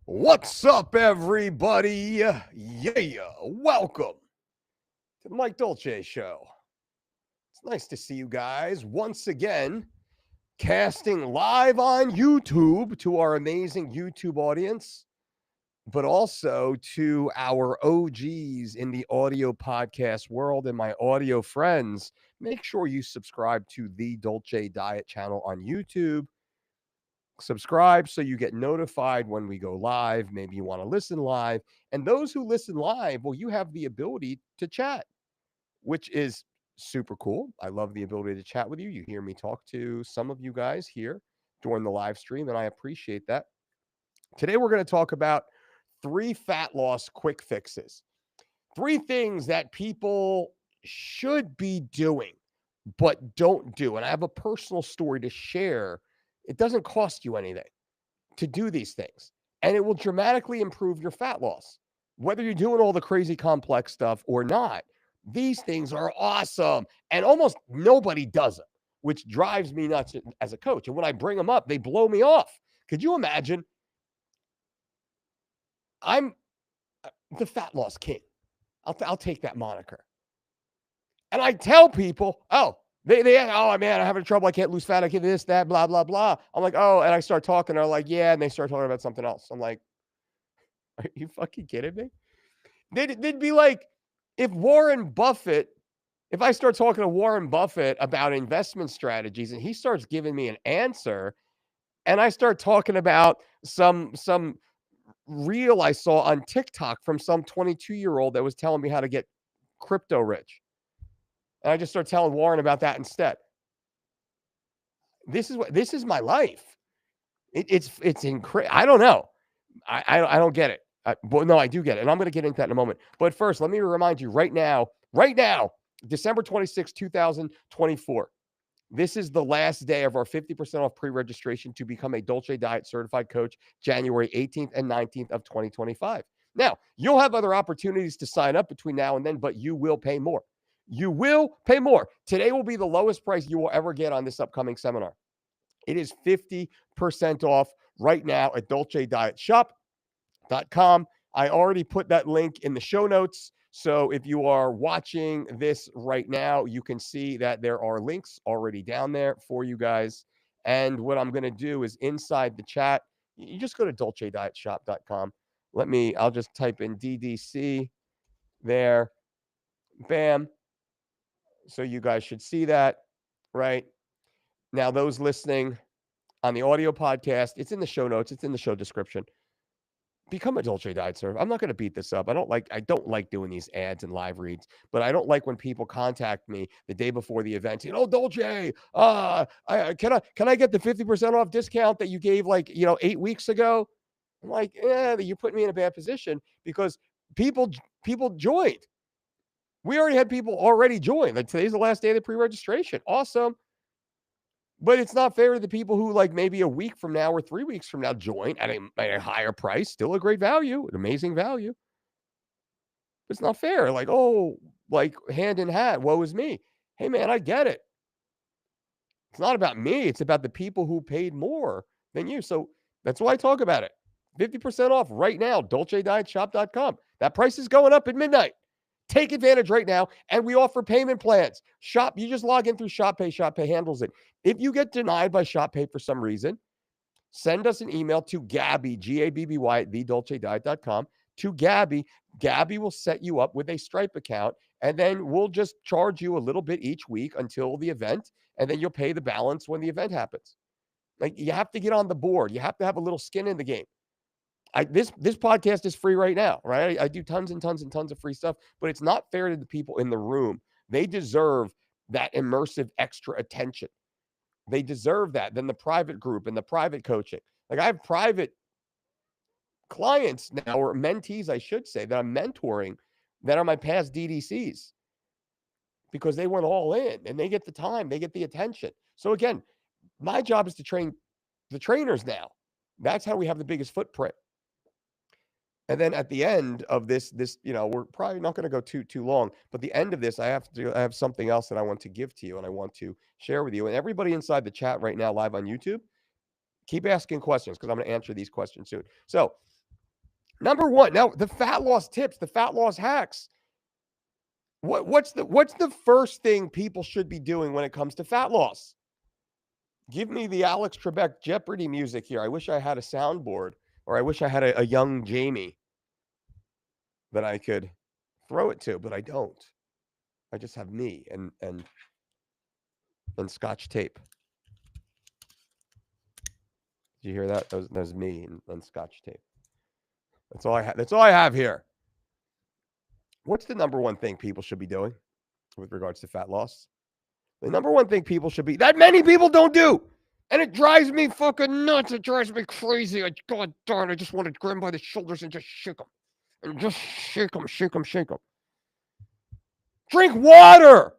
What's up, everybody? Yeah, welcome to the Mike Dolce Show. It's nice to see you guys once again, casting live on YouTube to our amazing YouTube audience, but also to our OGs in the audio podcast world and my audio friends. Make sure you subscribe to the Dolce Diet channel on YouTube. Subscribe so you get notified when we go live. Maybe you want to listen live. And those who listen live, well, you have the ability to chat, which is super cool. I love the ability to chat with you. You hear me talk to some of you guys here during the live stream, and I appreciate that. Today, we're going to talk about 3 fat loss quick fixes, 3 things that people should be doing, but don't do. And I have a personal story to share. It doesn't cost you anything to do these things, and it will dramatically improve your fat loss. Whether you're doing all the crazy complex stuff or not, these things are awesome, and almost nobody does them, which drives me nuts as a coach. And when I bring them up, they blow me off. Could you imagine? I'm the fat loss king. I'll take that moniker. And I tell people, oh, oh man, I'm having trouble. I can't lose fat. I can't this, that, blah, blah, blah. I'm like, oh, and I start talking. They're like, yeah. And they start talking about something else. I'm like, are you fucking kidding me? They'd be like, if I start talking to Warren Buffett about investment strategies and he starts giving me an answer, and I start talking about some reel I saw on TikTok from some 22-year-old that was telling me how to get crypto rich. And I just start telling Warren about that instead. This is my life. It's incredible. I don't know. I don't get it. But no, I do get it. And I'm going to get into that in a moment. But first, let me remind you right now, December 26, 2024. This is the last day of our 50% off pre-registration to become a Dolce Diet certified coach, January 18th and 19th of 2025. Now, you'll have other opportunities to sign up between now and then, but you will pay more. You will pay more. Today will be the lowest price you will ever get on this upcoming seminar. It is 50% off right now at dolcedietshop.com. I already put that link in the show notes. So if you are watching this right now, you can see that there are links already down there for you guys. And what I'm going to do is inside the chat, you just go to dolcedietshop.com. I'll just type in DDC there. Bam. So you guys should see that right now. Those listening on the audio podcast, it's in the show notes. It's in the show description. Become a Dolce Diet server. I'm not going to beat this up. I don't like doing these ads and live reads, but I don't like when people contact me the day before the event. Dolce, can I get the 50% off discount that you gave 8 weeks ago? I'm like, you put me in a bad position because people joined. We already had people already join. Like today's the last day of the pre-registration. Awesome. But it's not fair to the people who maybe a week from now or 3 weeks from now join at a higher price, still a great value, an amazing value. It's not fair. Hand in hand, woe is me. Hey man, I get it. It's not about me. It's about the people who paid more than you. So that's why I talk about it. 50% off right now, dolcedietshop.com. That price is going up at midnight. Take advantage right now. And we offer payment plans. You just log in through ShopPay. ShopPay handles it. If you get denied by ShopPay for some reason, send us an email to Gabby, Gabby at thedolcediet.com, to Gabby. Gabby will set you up with a Stripe account, and then we'll just charge you a little bit each week until the event, and then you'll pay the balance when the event happens. You have to get on the board. You have to have a little skin in the game. This podcast is free right now, right? I do tons and tons and tons of free stuff, but it's not fair to the people in the room. They deserve that immersive extra attention. They deserve that. Then the private group and the private coaching. I have private clients now, or mentees, I should say, that I'm mentoring that are my past DDCs because they went all in and they get the time, they get the attention. So again, my job is to train the trainers now. That's how we have the biggest footprint. And then at the end of this, we're probably not going to go too long, but the end of this, I have something else that I want to give to you and I want to share with you. And everybody inside the chat right now, live on YouTube, keep asking questions because I'm going to answer these questions soon. So Number one. Now, the fat loss tips, the fat loss hacks. What's the first thing people should be doing when it comes to fat loss? Give me the Alex Trebek Jeopardy music here. I wish I had a soundboard, or I wish I had a young Jamie that I could throw it to, but I don't. I just have me and Scotch tape. Did you hear that? That was me and Scotch tape. That's all I have. That's all I have here. What's the number one thing people should be doing with regards to fat loss? The number one thing people should be, that many people don't do. And it drives me fucking nuts. It drives me crazy. God darn, I just want to grab him by the shoulders and just shake him. And just shake him, shake him, shake him. Drink water.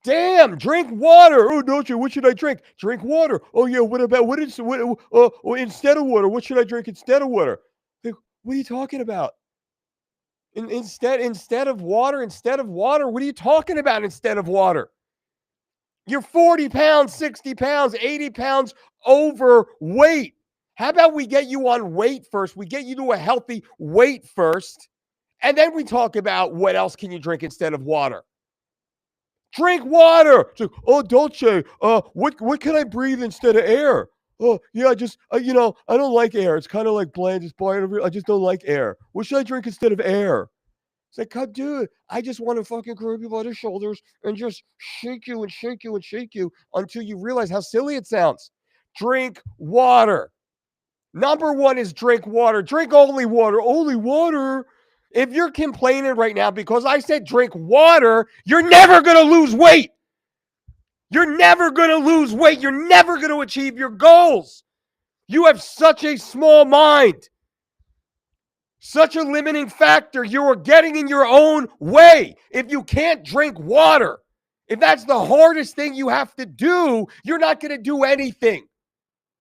Damn, drink water. Oh, don't you? What should I drink? Drink water. Oh, yeah, what instead of water? What should I drink instead of water? Like, what are you talking about? Instead of water, what are you talking about instead of water? You're 40 pounds, 60 pounds, 80 pounds overweight. How about we get you on weight first? We get you to a healthy weight first, and then we talk about what else can you drink instead of water. Drink water. It's like, oh, Dolce, what can I breathe instead of air? Oh, yeah, I don't like air. It's kind of like bland. I just don't like air. What should I drink instead of air? It's like, God, dude, I just want to fucking grab you by the shoulders and just shake you and shake you and shake you until you realize how silly it sounds. Drink water. Number one is drink water. Drink only water. Only water. If you're complaining right now because I said drink water, you're never going to lose weight. You're never going to lose weight. You're never going to achieve your goals. You have such a small mind. Such a limiting factor. You are getting in your own way. If you can't drink water, if that's the hardest thing you have to do, you're not going to do anything.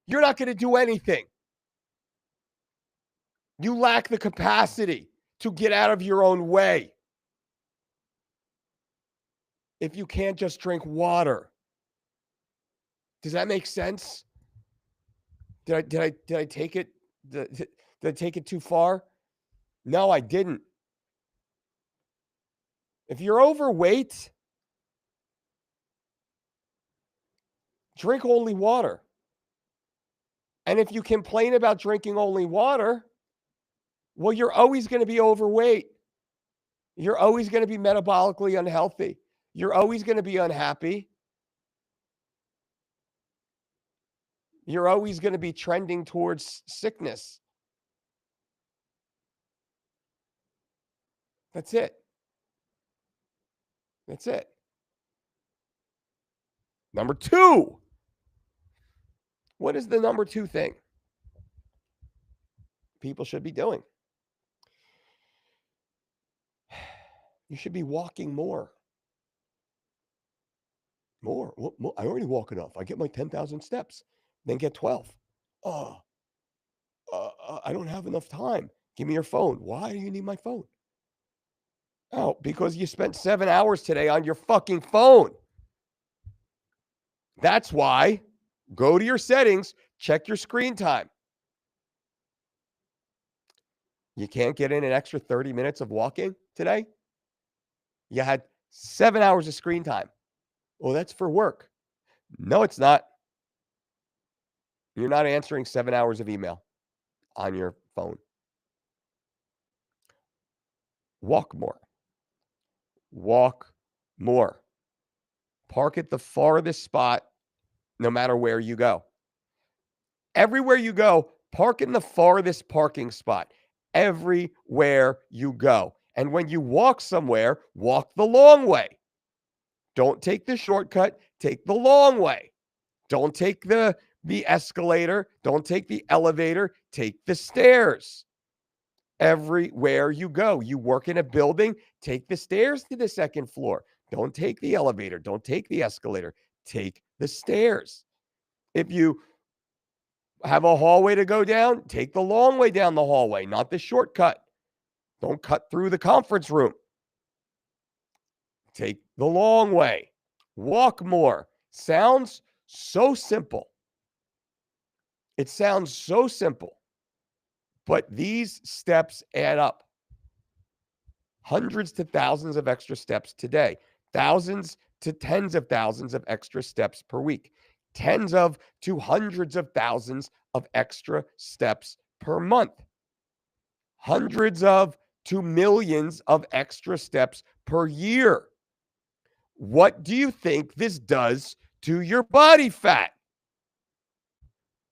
You're not going to do anything. You lack the capacity to get out of your own way. If you can't just drink water. Does that make sense? Did I take it? Did I take it too far? No, I didn't. If you're overweight, drink only water. And if you complain about drinking only water, well, you're always going to be overweight. You're always going to be metabolically unhealthy. You're always going to be unhappy. You're always going to be trending towards sickness. That's it. That's it. Number two. What is the number two thing people should be doing? You should be walking more. More. I already walk enough. I get my 10,000 steps, then get 12. I don't have enough time. Give me your phone. Why do you need my phone? Oh, because you spent 7 hours today on your fucking phone. That's why. Go to your settings, check your screen time. You can't get in an extra 30 minutes of walking today? You had 7 hours of screen time. Oh, that's for work. No, it's not. You're not answering 7 hours of email on your phone. Walk more. Walk more. Park at the farthest spot, no matter where you go. Everywhere you go, park in the farthest parking spot. Everywhere you go. And when you walk somewhere, walk the long way. Don't take the shortcut, take the long way. Don't take the escalator, don't take the elevator, take the stairs. Everywhere you go, you work in a building, take the stairs to the second floor. Don't take the elevator, don't take the escalator, take the stairs. If you have a hallway to go down, take the long way down the hallway, not the shortcut. Don't cut through the conference room. Take the long way. Walk more. Sounds so simple. It sounds so simple. But these steps add up. Hundreds to thousands of extra steps today, thousands to tens of thousands of extra steps per week, tens of to hundreds of thousands of extra steps per month, hundreds of to millions of extra steps per year. What do you think this does to your body fat?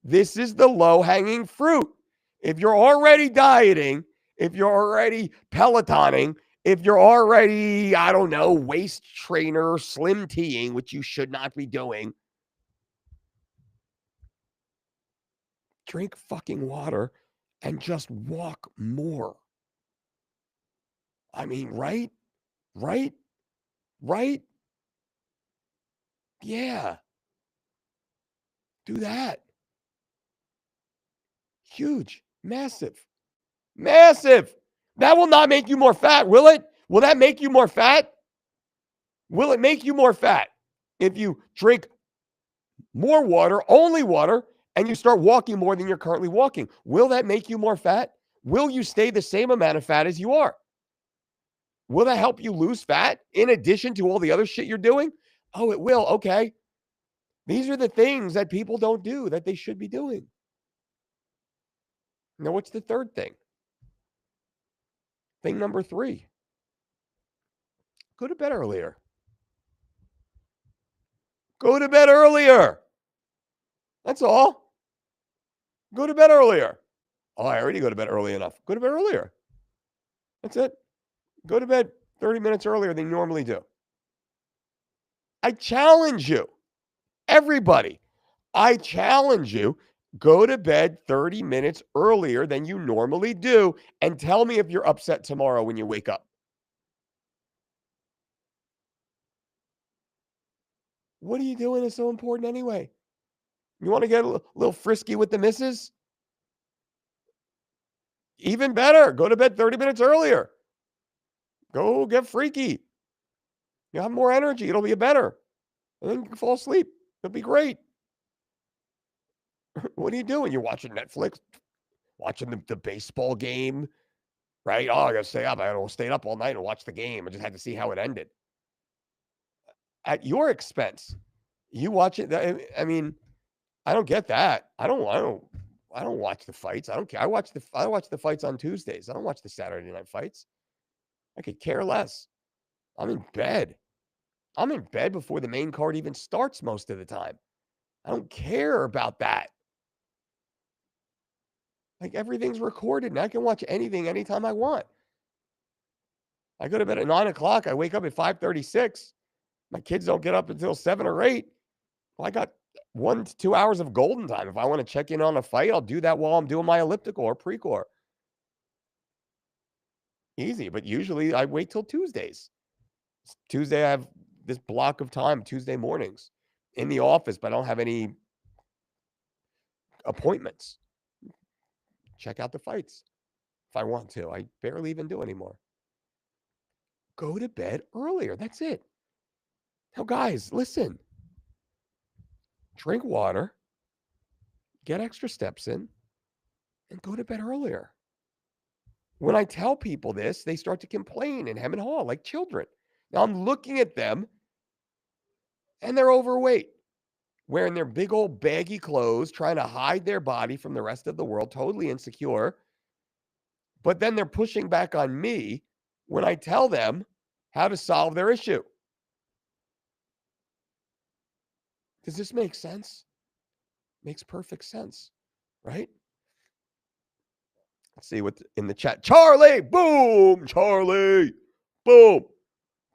This is the low-hanging fruit. If you're already dieting, if you're already Pelotoning, if you're already, I don't know, waist trainer, slim teeing, which you should not be doing, drink fucking water and just walk more. I mean, right? Right? Right? Yeah. Do that. Huge. Massive. Massive. That will not make you more fat, will it? Will that make you more fat? Will it make you more fat if you drink more water, only water, and you start walking more than you're currently walking? Will that make you more fat? Will you stay the same amount of fat as you are? Will that help you lose fat in addition to all the other shit you're doing? Oh, it will. Okay. These are the things that people don't do that they should be doing. Now, what's the third thing? Thing number 3. Go to bed earlier. Go to bed earlier. That's all. Go to bed earlier. Oh, I already go to bed early enough. Go to bed earlier. That's it. Go to bed 30 minutes earlier than you normally do. I challenge you, everybody. I challenge you, go to bed 30 minutes earlier than you normally do and tell me if you're upset tomorrow when you wake up. What are you doing is so important anyway? You want to get a little frisky with the missus? Even better, go to bed 30 minutes earlier. Go get freaky. You'll have more energy. It'll be better. And then you can fall asleep. It'll be great. What are you doing? You're watching Netflix, watching the baseball game, right? Oh, I got to stay up. I got to stay up all night and watch the game. I just had to see how it ended. At your expense. You watch it. I mean, I don't get that. I don't watch the fights. I don't care. I watch the fights on Tuesdays. I don't watch the Saturday night fights. I could care less. I'm in bed. I'm in bed before the main card even starts most of the time. I don't care about that. Like, everything's recorded and I can watch anything anytime I want. I go to bed at 9 o'clock. I wake up at 5:36. My kids don't get up until 7 or 8. Well, I got 1 to 2 hours of golden time. If I want to check in on a fight, I'll do that while I'm doing my elliptical or pre-core. Easy, but usually I wait till Tuesdays. Tuesday, I have this block of time, Tuesday mornings, in the office, but I don't have any appointments. Check out the fights if I want to. I barely even do anymore. Go to bed earlier. That's it. Now, guys, listen. Drink water, get extra steps in, and go to bed earlier. When I tell people this, they start to complain and hem and haw like children. Now, I'm looking at them, and they're overweight, wearing their big old baggy clothes, trying to hide their body from the rest of the world, totally insecure. But then they're pushing back on me when I tell them how to solve their issue. Does this make sense? Makes perfect sense, right? Let's see what's in the chat. Charlie, boom, Charlie, boom.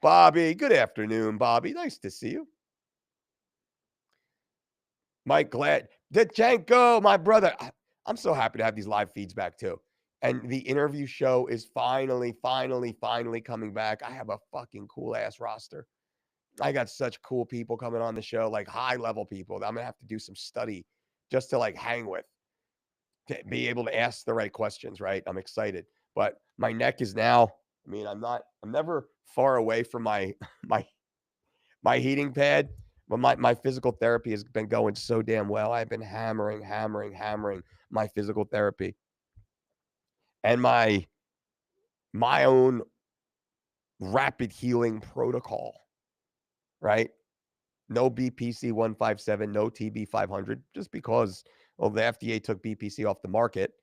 Bobby, good afternoon, Bobby. Nice to see you. Mike Glad, Dachenko, my brother. I'm so happy to have these live feeds back too. And the interview show is finally coming back. I have a fucking cool ass roster. I got such cool people coming on the show, like high level people that I'm gonna have to do some study just to like hang with, to be able to ask the right questions, right? I'm excited. But my neck is now, I mean, I'm never far away from my my heating pad, but my physical therapy has been going so damn well. I've been hammering my physical therapy. and my own rapid healing protocol, right? No BPC 157, no TB 500, just because the FDA took BPC off the market,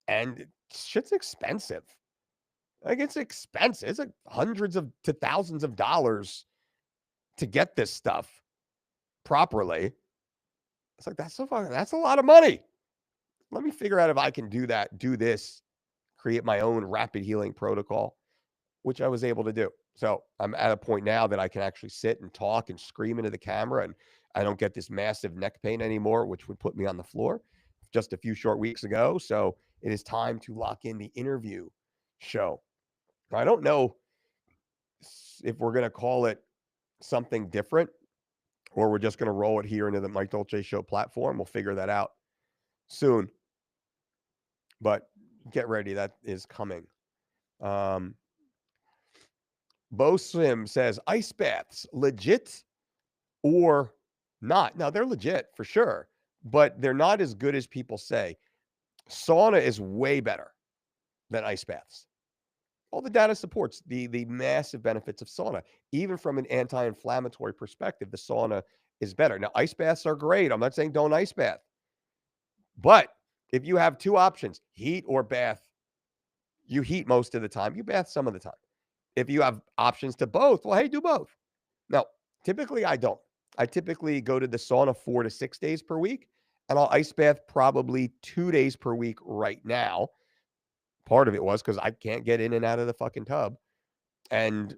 and shit's expensive. Like, it's expensive. It's like hundreds of to thousands of dollars to get this stuff properly. It's like, that's a lot of money. Let me figure out if I can do this, create my own rapid healing protocol, which I was able to do. So I'm at a point now that I can actually sit and talk and scream into the camera, and I don't get this massive neck pain anymore, which would put me on the floor just a few short weeks ago. So it is time to lock in the interview show. I don't know if we're going to call it something different or we're just going to roll it here into the Mike Dolce Show platform. We'll figure that out soon. But get ready. That is coming. Bo Sim says, ice baths, legit or not? Now, they're legit for sure, but they're not as good as people say. Sauna is way better than ice baths. All the data supports the massive benefits of sauna. Even from an anti-inflammatory perspective, the sauna is better. Now, ice baths are great. I'm not saying don't ice bath. But if you have two options, heat or bath, you heat most of the time. You bath some of the time. If you have options to both, well, hey, do both. Now, typically I don't. I typically go to the sauna 4 to 6 days per week, and I'll ice bath probably 2 days per week right now. Part of it was because I can't get in and out of the fucking tub, and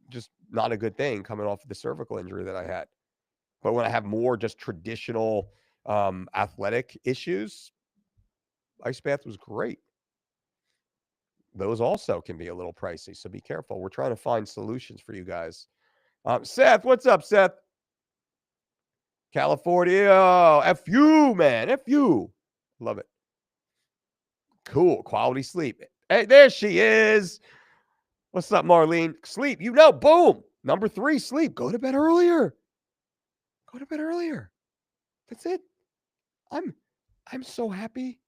just not a good thing coming off of the cervical injury that I had. But when I have more just traditional athletic issues, ice bath was great. Those also can be a little pricey, so be careful. We're trying to find solutions for you guys. Seth, what's up, Seth? California, F you, man, F you. Love it. Cool, quality sleep. Hey, there she is. What's up, Marlene? Sleep, boom. Number 3, sleep. Go to bed earlier. Go to bed earlier. That's it. I'm so happy.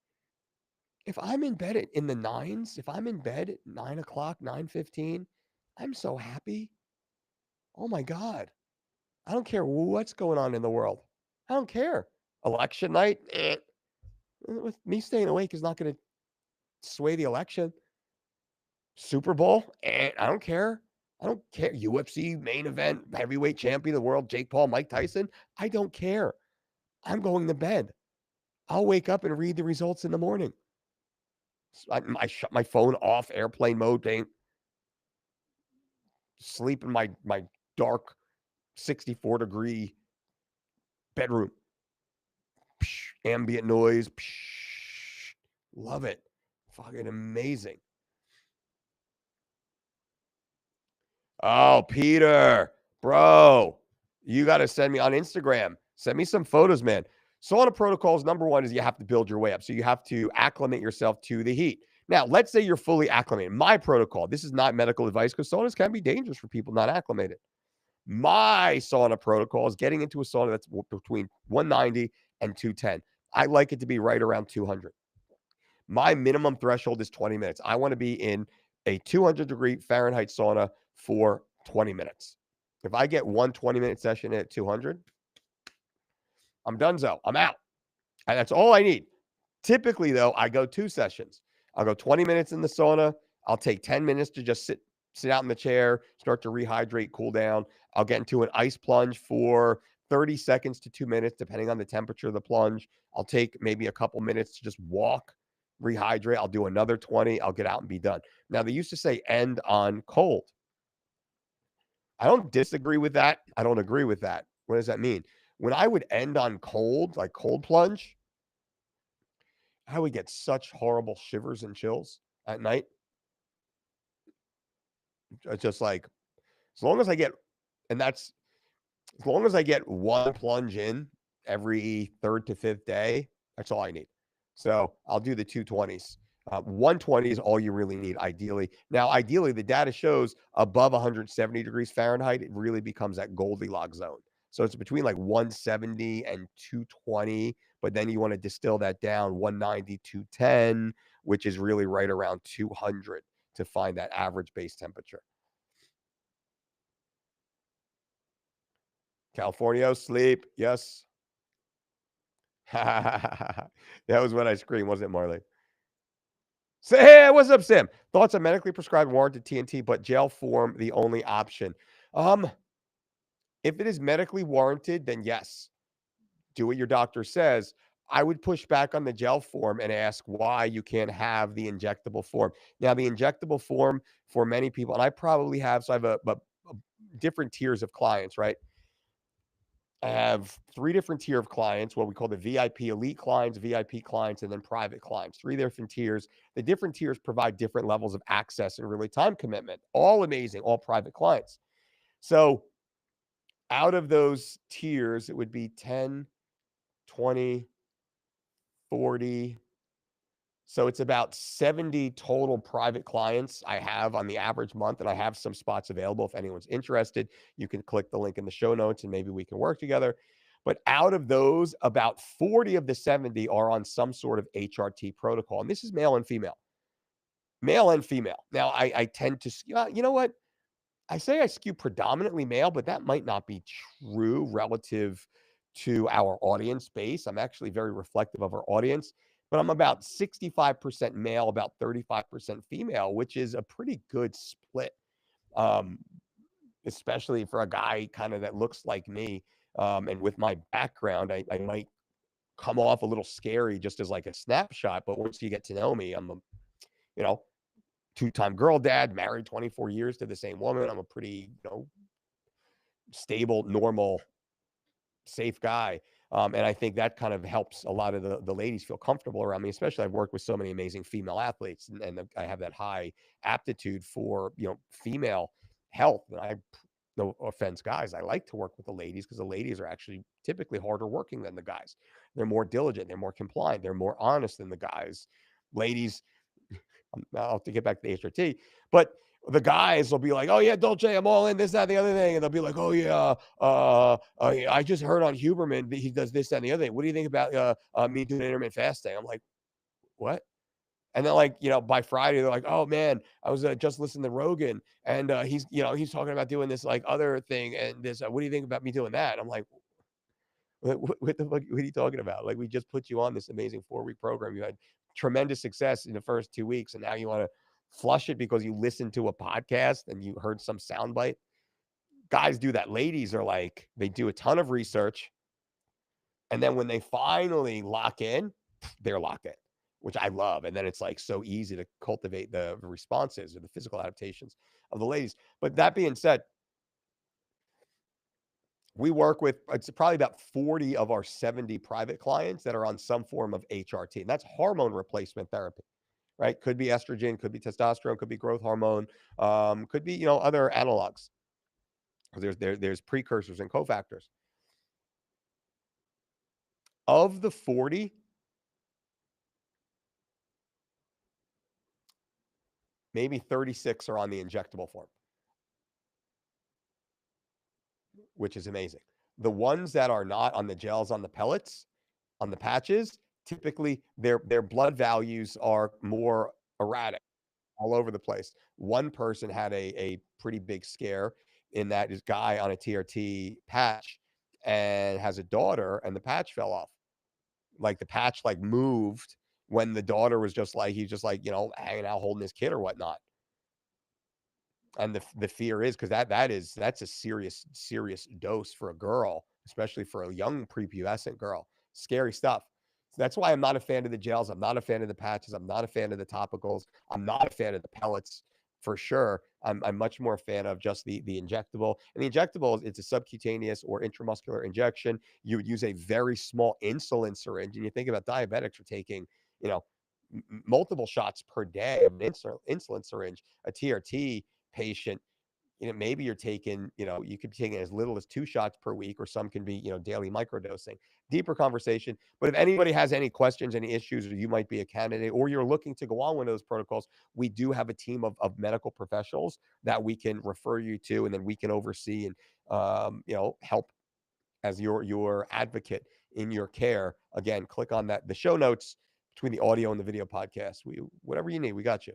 If I'm in bed in the 9s, if I'm in bed at 9 o'clock, 9:15, I'm so happy. Oh my God. I don't care what's going on in the world. I don't care. Election night, with me staying awake is not going to sway the election. Super Bowl, I don't care. I don't care. UFC main event, heavyweight champion of the world, Jake Paul, Mike Tyson. I don't care. I'm going to bed. I'll wake up and read the results in the morning. I shut my phone off, airplane mode, sleep in my dark 64-degree bedroom. Ambient noise. Love it. Fucking amazing. Oh, Peter, bro, you got to send me on Instagram. Send me some photos, man. Sauna protocols, number one, is you have to build your way up. So you have to acclimate yourself to the heat. Now, let's say you're fully acclimated. My protocol, this is not medical advice because saunas can be dangerous for people not acclimated. My sauna protocol is getting into a sauna that's between 190 and 210. I like it to be right around 200. My minimum threshold is 20 minutes. I want to be in a 200-degree Fahrenheit sauna for 20 minutes. If I get one 20-minute session at 200, I'm donezo. I'm out. And that's all I need. Typically, though, I go 2 sessions. I'll go 20 minutes in the sauna. I'll take 10 minutes to just sit out in the chair, start to rehydrate, cool down. I'll get into an ice plunge for 30 seconds to 2 minutes, depending on the temperature of the plunge. I'll take maybe a couple minutes to just walk, rehydrate. I'll do another 20. I'll get out and be done. Now, they used to say end on cold. I don't disagree with that. I don't agree with that. What does that mean? When I would end on cold, like cold plunge, I would get such horrible shivers and chills at night. It's just like, as long as I get, and that's as long as I get one plunge in every 3rd to 5th day, that's all I need. So I'll do the 220s. 120 is all you really need, ideally. Now, ideally, the data shows above 170 degrees Fahrenheit, it really becomes that Goldilocks zone. So it's between like 170 and 220, but then you want to distill that down 190, 210, which is really right around 200 to find that average base temperature. California, sleep. Yes. That was when I screamed, wasn't it, Marley? Say, hey, what's up, Sam? Thoughts on medically prescribed warranted TNT, but gel form the only option. Um, if it is medically warranted, then yes, do what your doctor says. I would push back on the gel form and ask why you can't have the injectable form. Now, the injectable form for many people, and I probably have, so I have a different tiers of clients, right? I have three different tier of clients, what we call the VIP elite clients, VIP clients, and then private clients. Three different tiers. The different tiers provide different levels of access and really time commitment. All amazing, all private clients. So out of those tiers, it would be 10, 20, 40. So it's about 70 total private clients I have on the average month, and I have some spots available. If anyone's interested, you can click the link in the show notes and maybe we can work together. But out of those, about 40 of the 70 are on some sort of HRT protocol. And this is male and female. Male and female. Now, I tend to, you know what? I say I skew predominantly male, but that might not be true relative to our audience base. I'm actually very reflective of our audience, but I'm about 65% male, about 35% female, which is a pretty good split, um, especially for a guy kind of that looks like me. And with my background, I might come off a little scary just as like a snapshot, but once you get to know me, I'm a, you know, two-time girl dad, married 24 years to the same woman. I'm a pretty, stable, normal, safe guy. And I think that kind of helps a lot of the ladies feel comfortable around me, especially I've worked with so many amazing female athletes and I have that high aptitude for, female health. And I, no offense, guys, I like to work with the ladies because the ladies are actually typically harder working than the guys. They're more diligent, they're more compliant, they're more honest than the guys. Ladies, I'll have to get back to the HRT, but the guys will be like, "Oh yeah, Dolce, I'm all in this, that, and the other thing," and they'll be like, "Oh yeah, I just heard on Huberman that he does this, that, and the other thing. What do you think about me doing intermittent fasting?" I'm like, "What?" And then like by Friday they're like, "Oh man, I was just listening to Rogan, and he's talking about doing this like other thing, and this. What do you think about me doing that?" I'm like, what the fuck? What are you talking about? Like, we just put you on this amazing 4-week program. You had tremendous success in the first 2 weeks, and now you want to flush it because you listened to a podcast and you heard some soundbite. Guys do that. Ladies are like, they do a ton of research, and then when they finally lock in, they're locked in, which I love. And then it's like so easy to cultivate the responses or the physical adaptations of the ladies. But that being said, we work with, it's probably about 40 of our 70 private clients that are on some form of HRT, and that's hormone replacement therapy, right? Could be estrogen, could be testosterone, could be growth hormone, could be other analogs. There's precursors and cofactors. Of the 40, maybe 36 are on the injectable form, which is amazing. The ones that are not on the gels, on the pellets, on the patches, typically their blood values are more erratic, all over the place. One person had a pretty big scare in that his guy on a TRT patch and has a daughter, and the patch fell off. Like the patch like moved when the daughter was just like, he's just like, hanging out holding his kid or whatnot. And the fear is because that's a serious dose for a girl, especially for a young prepubescent girl. Scary stuff. So that's why I'm not a fan of the gels. I'm not a fan of the patches. I'm not a fan of the topicals. I'm not a fan of the pellets for sure. I'm much more a fan of just the injectable. And the injectable, it's a subcutaneous or intramuscular injection. You would use a very small insulin syringe, and you think about diabetics are taking, you know, multiple shots per day of an insulin syringe. A TRT patient, maybe you're taking, you could be taking as little as 2 shots per week, or some can be, daily microdosing. Deeper conversation. But if anybody has any questions, any issues, or you might be a candidate, or you're looking to go on one of those protocols, we do have a team of medical professionals that we can refer you to, and then we can oversee and, help as your advocate in your care. Again, click on that, the show notes between the audio and the video podcast. Whatever you need, we got you.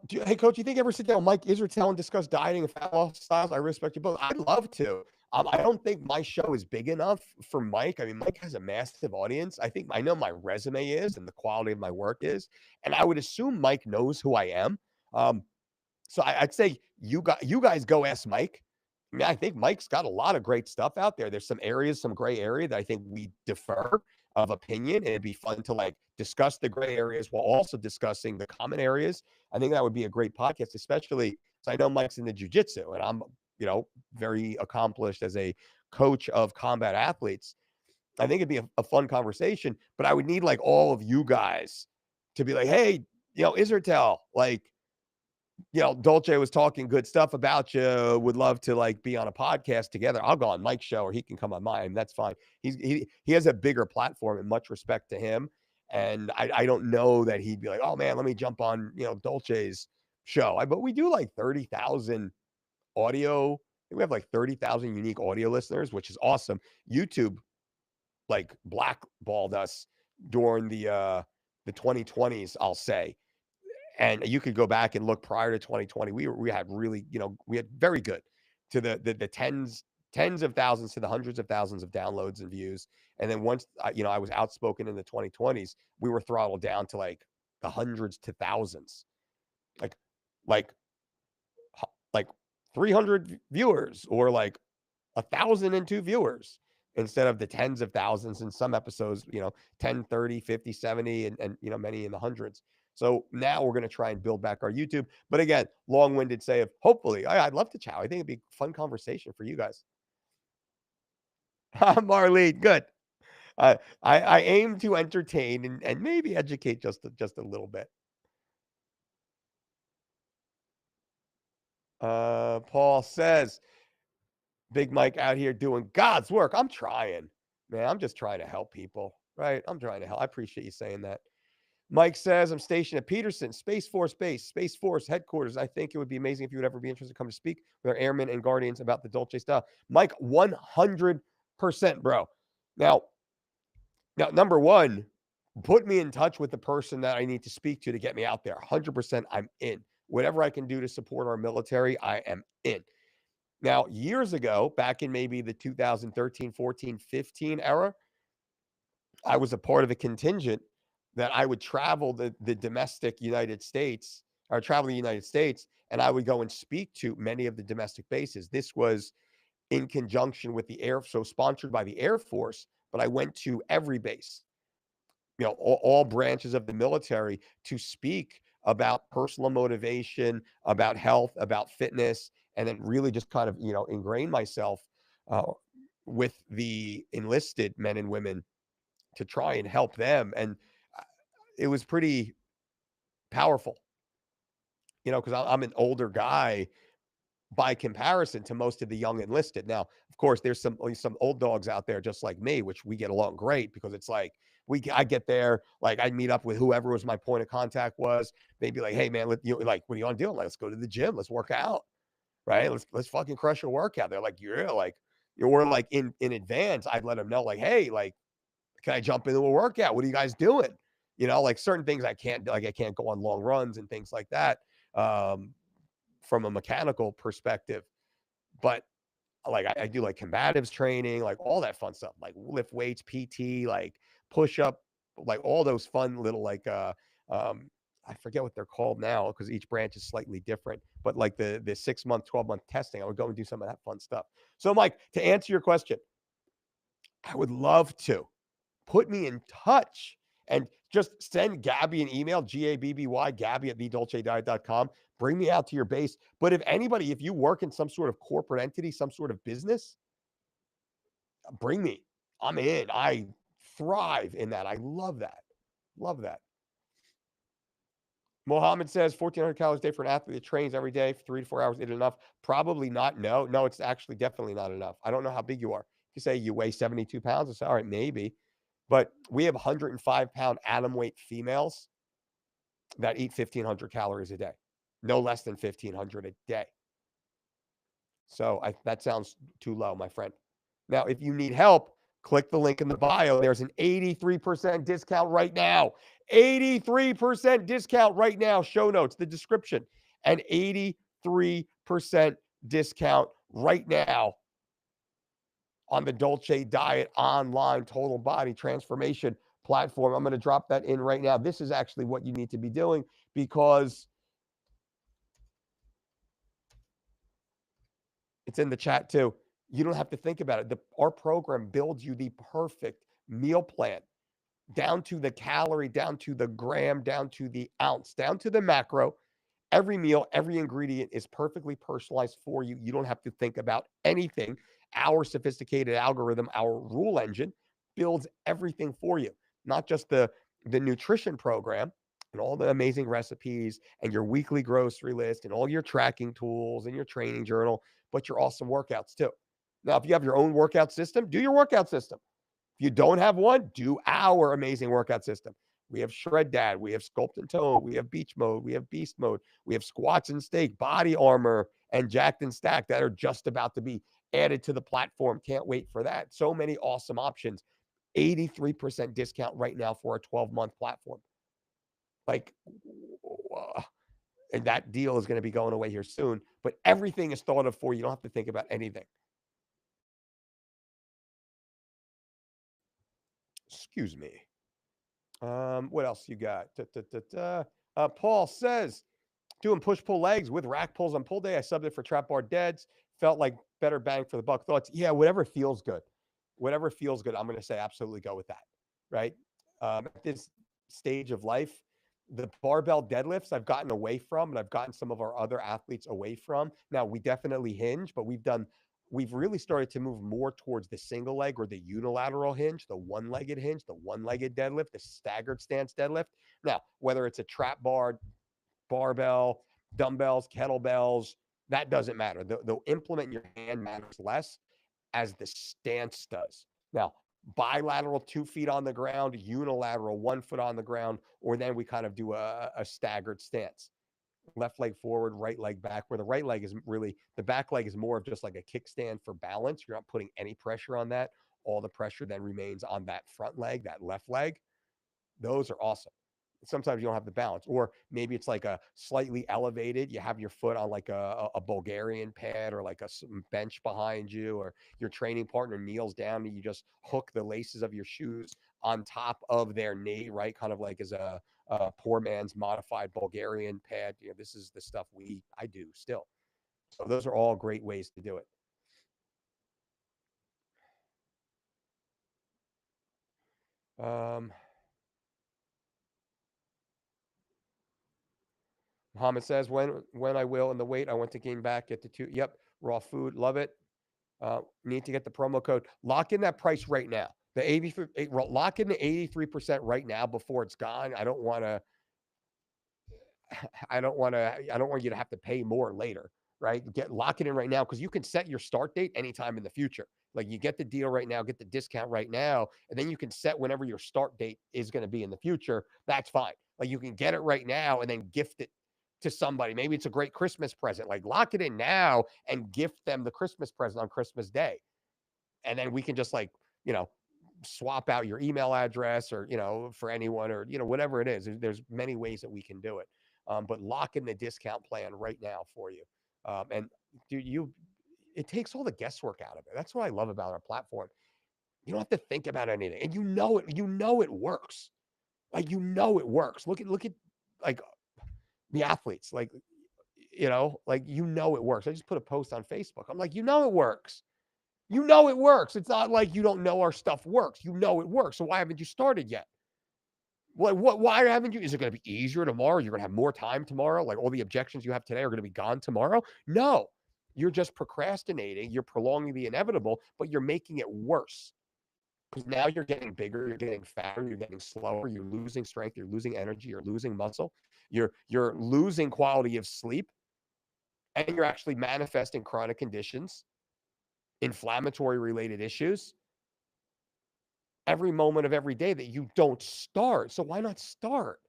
Hey, coach, you think you ever sit down with Mike Israetel and discuss dieting and fat loss styles? I respect you both. I'd love to. I don't think my show is big enough for Mike. I mean, Mike has a massive audience. I know my resume is and the quality of my work is, and I would assume Mike knows who I am. Um, so I'd say you guys go ask Mike. I mean, I think Mike's got a lot of great stuff out there. There's some areas, some gray area that I think we defer of opinion, and it'd be fun to like discuss the gray areas while also discussing the common areas. I think that would be a great podcast, especially because I know Mike's in the jujitsu, and I'm very accomplished as a coach of combat athletes. I think it'd be a fun conversation, but I would need like all of you guys to be like, hey, Israel, like Dolce was talking good stuff about you. Would love to like be on a podcast together. I'll go on Mike's show or he can come on mine. That's fine. He has a bigger platform and much respect to him. And I don't know that he'd be like, oh man, let me jump on, Dolce's show. But we do like 30,000 audio. We have like 30,000 unique audio listeners, which is awesome. YouTube like blackballed us during the 2020s, I'll say. And you could go back and look prior to 2020. We had really, we had very good to the tens of thousands to the hundreds of thousands of downloads and views. And then once I was outspoken in the 2020s, we were throttled down to like the hundreds to thousands, like like like 300 viewers or like 1,002 viewers instead of the tens of thousands in some episodes, 10, 30, 50, 70, and many in the hundreds. So now we're going to try and build back our YouTube. But again, long-winded say of hopefully, I'd love to chat. I think it'd be a fun conversation for you guys. Marlene, good. I aim to entertain and maybe educate just a little bit. Paul says, Big Mike out here doing God's work. I'm trying, man. I'm just trying to help people, right? I'm trying to help. I appreciate you saying that. Mike says, I'm stationed at Peterson, Space Force Base, Space Force headquarters. I think it would be amazing if you would ever be interested to come to speak with our airmen and guardians about the Dolce style. Mike, 100%, bro. Now, number one, put me in touch with the person that I need to speak to get me out there. 100%, I'm in. Whatever I can do to support our military, I am in. Now, years ago, back in maybe the 2013, 14, 15 era, I was a part of a contingent that I would travel the domestic United States or travel the United States, and I would go and speak to many of the domestic bases. This was in conjunction with the so sponsored by the Air Force, but I went to every base, all branches of the military to speak about personal motivation, about health, about fitness, and then really just kind of, ingrain myself uh, with the enlisted men and women to try and help them. And it was pretty powerful, because I'm an older guy by comparison to most of the young enlisted. Now, of course, there's some old dogs out there just like me, which we get along great because it's like I get there, like I'd meet up with whoever was my point of contact was. They'd be like, "Hey man, like what do you want to do?" I'm like, "Let's go to the gym, let's work out, right? Let's fucking crush a workout." They're like, "Yeah, like you're like in advance." I'd let them know, like, "Hey, like, can I jump into a workout? What are you guys doing?" Like certain things I can't do, like I can't go on long runs and things like that. From a mechanical perspective, but like I do like combatives training, like all that fun stuff, like lift weights, PT, like push up, like all those fun little like um I forget what they're called now because each branch is slightly different, but like the 6-month, 12-month testing, I would go and do some of that fun stuff. So Mike, to answer your question, I would love to put me in touch and just send Gabby an email, Gabby, Gabby at thedolcediet.com. Bring me out to your base. But if you work in some sort of corporate entity, some sort of business, bring me. I'm in. I thrive in that. I love that. Love that. Mohammed says 1,400 calories a day for an athlete that trains every day for 3 to 4 hours. Is it enough? Probably not. No, it's actually definitely not enough. I don't know how big you are. You say you weigh 72 pounds. It's all right, maybe. But we have 105-pound atom weight females that eat 1,500 calories a day, no less than 1,500 a day. So that sounds too low, my friend. Now, if you need help, click the link in the bio. There's an 83% discount right now. 83% discount right now. Show notes, the description, an 83% discount right now on the Dolce Diet online total body transformation platform. I'm going to drop that in right now. This is actually what you need to be doing because it's in the chat too. You don't have to think about it. Our program builds you the perfect meal plan down to the calorie, down to the gram, down to the ounce, down to the macro. Every meal, every ingredient is perfectly personalized for you. You don't have to think about anything. Our sophisticated algorithm, our rule engine, builds everything for you, not just the nutrition program and all the amazing recipes and your weekly grocery list and all your tracking tools and your training journal, but your awesome workouts too. Now, if you have your own workout system, do your workout system. If you don't have one, do our amazing workout system. We have Shred Dad, we have Sculpt and Tone, we have Beach Mode, we have Beast Mode, we have Squats and Steak, Body Armor, and Jacked and Stacked that are just about to be added to the platform. Can't wait for that. So many awesome options. 83% discount right now for a 12-month platform. Like, and that deal is going to be going away here soon, but everything is thought of for you. You don't have to think about anything. Excuse me. What else you got? Paul says, doing push-pull legs with rack pulls on pull day. I subbed it for trap bar deads. Felt like better bang for the buck. Thoughts? Yeah, whatever feels good. Whatever feels good, I'm going to say absolutely go with that, right? At this stage of life, the barbell deadlifts I've gotten away from, and I've gotten some of our other athletes away from. Now, we definitely hinge, but we've really started to move more towards the single leg or the unilateral hinge, the one-legged hinge, the one-legged deadlift, the staggered stance deadlift. Now, whether it's a trap bar, barbell, dumbbells, kettlebells, that doesn't matter. The implement in your hand matters less as the stance does. Now, bilateral 2 feet on the ground, unilateral 1 foot on the ground, or then we kind of do a staggered stance. Left leg forward, right leg back, where the right leg is really, the back leg is more of just like a kickstand for balance. You're not putting any pressure on that. All the pressure then remains on that front leg, that left leg. Those are awesome. Sometimes you don't have the balance, or maybe it's like a slightly elevated. You have your foot on like a Bulgarian pad or like a bench behind you, or your training partner kneels down and you just hook the laces of your shoes on top of their knee, right? Kind of like as a poor man's modified Bulgarian pad. You know, this is the stuff I do still. So those are all great ways to do it. Muhammad says, when I will, and the weight I want to gain back, get to two. Yep, raw food, love it. Need to get the promo code. Lock in that price right now. The 83, lock in the 83% right now before it's gone. I don't want to. I don't want to. I don't want you to have to pay more later, right? Lock it in right now because you can set your start date anytime in the future. Like you get the deal right now, get the discount right now, and then you can set whenever your start date is going to be in the future. That's fine. Like you can get it right now and then gift it to somebody. Maybe it's a great Christmas present. Like lock it in now and gift them the Christmas present on Christmas Day. And then we can just like, you know, swap out your email address or, you know, for anyone or, you know, whatever it is. There's many ways that we can do it. But lock in the discount plan right now for you. And dude, it takes all the guesswork out of it. That's what I love about our platform. You don't have to think about anything. And you know it works. Like you know it works. Look at like the athletes. Like, you know, like you know it works. I just put a post on Facebook. I'm like, you know it works. You know it works. It's not like you don't know our stuff works. You know it works. So why haven't you started yet? Why haven't you? Is it going to be easier tomorrow? You're going to have more time tomorrow? Like all the objections you have today are going to be gone tomorrow? No. You're just procrastinating. You're prolonging the inevitable, but you're making it worse. Because now you're getting bigger, you're getting fatter, you're getting slower, you're losing strength, you're losing energy, you're losing muscle, you're losing quality of sleep, and you're actually manifesting chronic conditions, inflammatory related issues every moment of every day that you don't start. So why not start?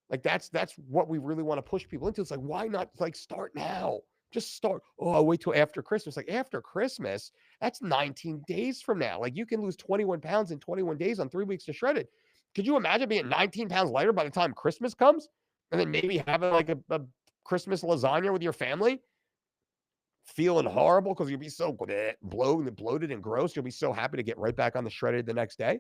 Like that's what we really want to push people into. It's like, why not like start now? Just start. Oh, I'll wait till after Christmas. Like after Christmas, that's 19 days from now. Like you can lose 21 pounds in 21 days on 3 weeks to shredded. Could you imagine being 19 pounds lighter by the time Christmas comes? And then maybe having like a Christmas lasagna with your family? Feeling horrible because you'll be so bloated and gross. You'll be so happy to get right back on the shredded the next day.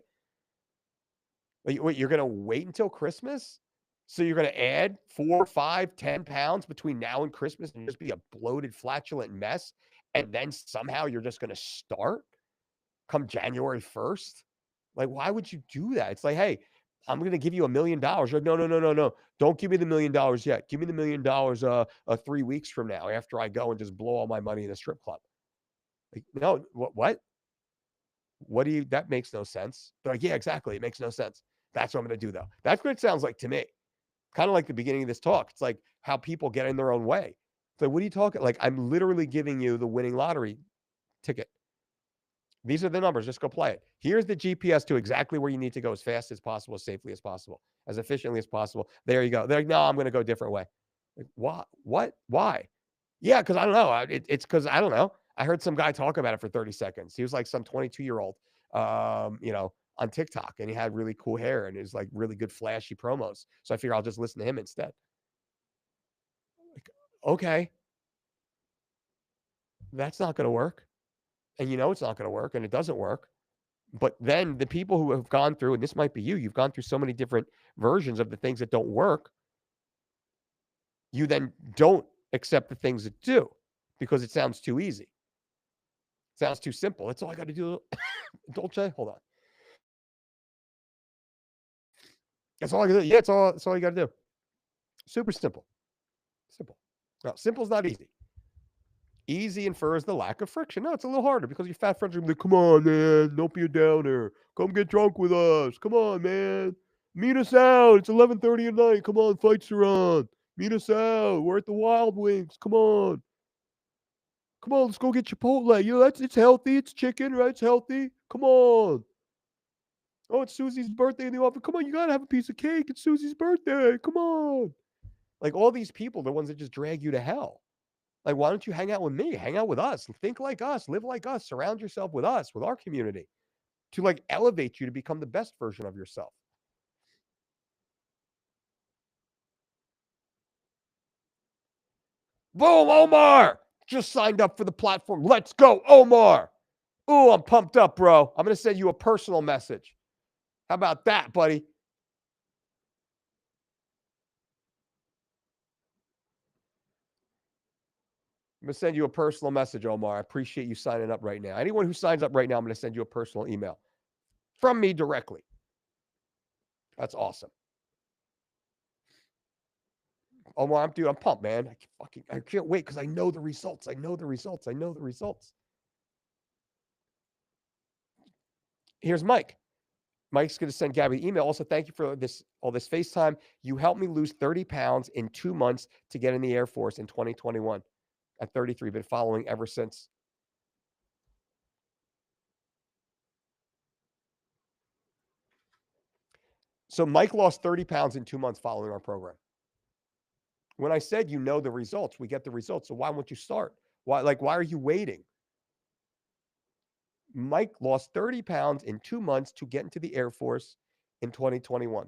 Like, wait, you're going to wait until Christmas? So you're going to add 4, 5, 10 pounds between now and Christmas and just be a bloated, flatulent mess. And then somehow you're just going to start come January 1st? Like, why would you do that? It's like, hey, I'm going to give you $1 million. You're like, no, no, no, no, no. Don't give me the $1 million yet. Give me the $1 million 3 weeks from now after I go and just blow all my money in a strip club. Like, no, what? What do you, that makes no sense. They're like, yeah, exactly. It makes no sense. That's what I'm going to do, though. That's what it sounds like to me. Kind of like the beginning of this talk. It's like how people get in their own way. So what are you talking? Like, I'm literally giving you the winning lottery ticket. These are the numbers. Just go play it. Here's the GPS to exactly where you need to go as fast as possible, as safely as possible, as efficiently as possible. There you go. They're like, no, I'm going to go a different way. Like, why? What? Why? Yeah, because I don't know. It's because I don't know. I heard some guy talk about it for 30 seconds. He was like some 22-year-old, on TikTok, and he had really cool hair and it was like really good flashy promos. So I figure I'll just listen to him instead. Like, okay, that's not going to work. And you know it's not going to work, and it doesn't work. But then the people who have gone through, and this might be you've gone through so many different versions of the things that don't work, you then don't accept the things that do because it sounds too easy. It sounds too simple. That's all I got to do. Dolce, hold on. That's all I got to do. Yeah, that's all you got to do. Super simple. Simple. No, simple's not easy. Easy infers the lack of friction. No, it's a little harder because your fat friends are like, come on, man, don't be a downer. Come get drunk with us. Come on, man. Meet us out. It's 11:30 at night. Come on, fights are on. Meet us out. We're at the Wild Wings. Come on. Come on, let's go get Chipotle. You know, it's healthy. It's chicken, right? It's healthy. Come on. Oh, it's Susie's birthday in the office. Come on, you gotta have a piece of cake. It's Susie's birthday. Come on. Like all these people, the ones that just drag you to hell. Like, why don't you hang out with me? Hang out with us. Think like us. Live like us. Surround yourself with us, with our community, to like elevate you to become the best version of yourself. Boom, Omar just signed up for the platform. Let's go, Omar. Ooh, I'm pumped up, bro. I'm going to send you a personal message. How about that, buddy? I'm going to send you a personal message, Omar. I appreciate you signing up right now. Anyone who signs up right now, I'm going to send you a personal email from me directly. That's awesome. Omar, I'm pumped, man. I can't wait because I know the results. I know the results. Here's Mike. Mike's going to send Gabby an email. Also, thank you for all this FaceTime. You helped me lose 30 pounds in 2 months to get in the Air Force in 2021 at 33. Been following ever since. So Mike lost 30 pounds in 2 months following our program. When I said you know the results, we get the results. So why won't you start? Why are you waiting? Mike lost 30 pounds in 2 months to get into the Air Force in 2021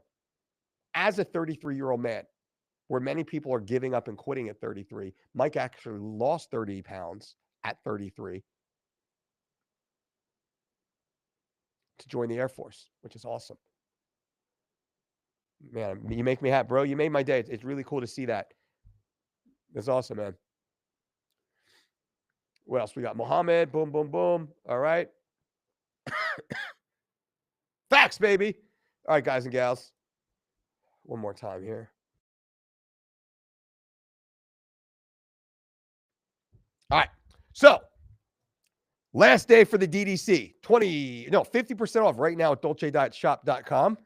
as a 33-year-old man, where many people are giving up and quitting at 33. Mike actually lost 30 pounds at 33 to join the Air Force, which is awesome. Man, you make me happy, bro. You made my day. It's really cool to see that. That's awesome, man. What else we got? Mohammed, boom, boom, boom. All right. Facts, baby. All right, guys and gals. One more time here. All right. So, last day for the DDC. 50% off right now at dolcedietshop.com.